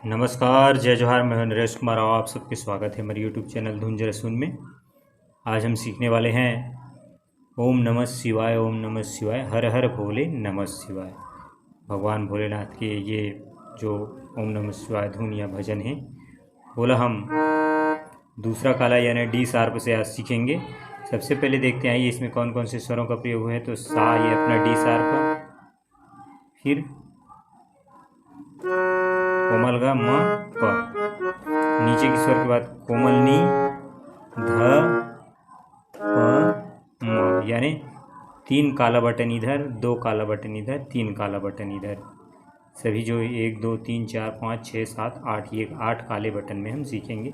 नमस्कार, जय जोहार। मैं नरेश कुमार राव, आप सबके स्वागत है मेरे यूट्यूब चैनल धुन जरा सुन में। आज हम सीखने वाले हैं ओम नमः शिवाय, ओम नमः शिवाय, हर हर भोले नमः शिवाय। भगवान भोलेनाथ के ये जो ओम नमः शिवाय धुन या भजन है, बोला हम दूसरा काला यानी डी शार्प से आज सीखेंगे। सबसे पहले देखते हैं इसमें कौन कौन से स्वरों का प्रयोग हुआ है। तो सा, ये अपना डी शार्प, फिर कोमल गा म प, नीचे की स्वर के बाद कोमल नी ध प म, यानी 3 काला बटन इधर, 2 काला बटन इधर, 3 काला बटन इधर। सभी जो 1 2 3 4 5 6 7 8, ये 8 काले बटन में हम सीखेंगे।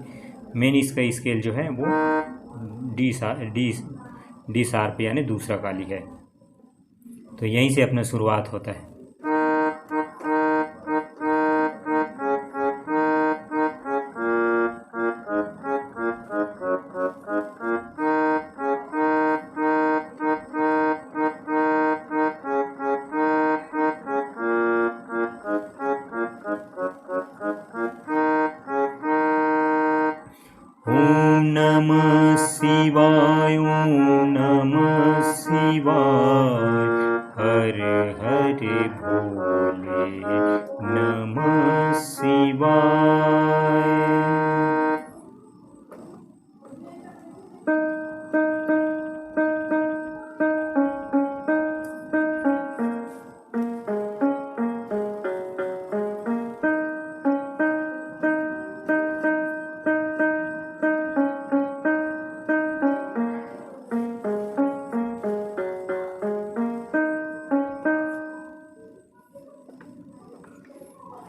मेन इसका स्केल जो है वो डी शार्प यानी दूसरा काली है। तो यहीं से अपना शुरुआत होता है। ओम नमः शिवाय, ओम नमः शिवाय, हर हर भोले नमः शिवाय।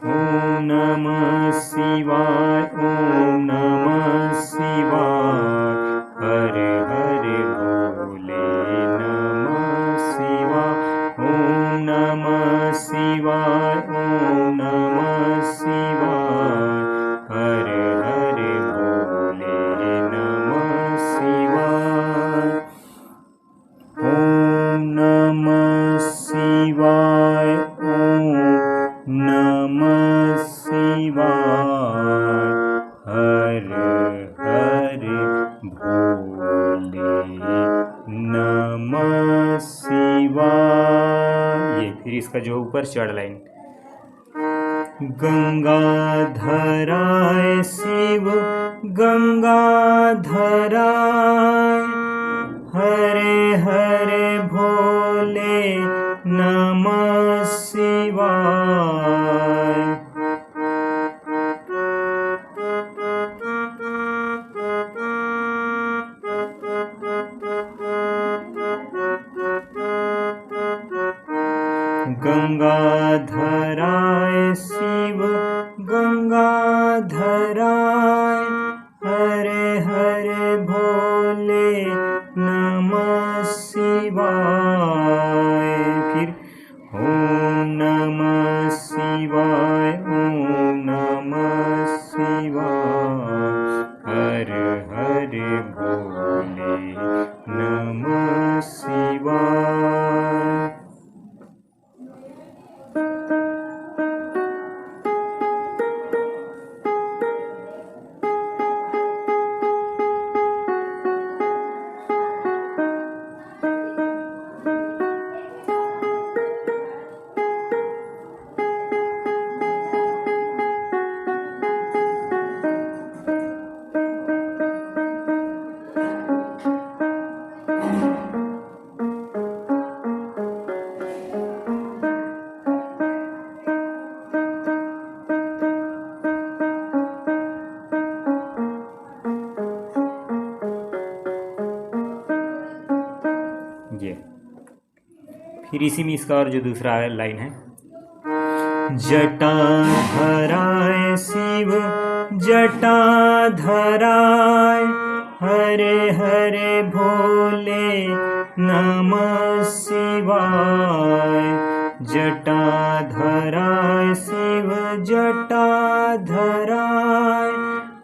ओम नमः शिवाय, ओम नमः शिवाय, हर हर भोले नमः शिवाय। ओम नमः शिवाय, ओम नमः शिवाय, हर हर भोले नमः शिवाय। ओम नमः शिवाय, ओम नमः शिवाय, हर हर भोले नमः शिवाय। ये फिर इसका जो ऊपर चढ़ लाइन, गंगाधराय शिव गंगाधराय, हरे हरे भोले नमः शिवाय। गंगाधराय शिव गंगाधराय, हरे हरे भोले नमः शिवाय। फिर ओम नमः शिवाय, ओम नमः शिवाय, हर हर भोले नमः शिवाय। ये फिर इसी में इसका और जो दूसरा लाइन है, जटाधराय शिव जटाधराय, हरे हरे भोले नमः शिवाय। जटाधराय शिव जटाधराय,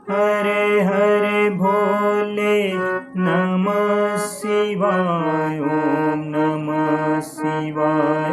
हरे हरे भोले नमः शिवाय। ओम नमः शिवाय,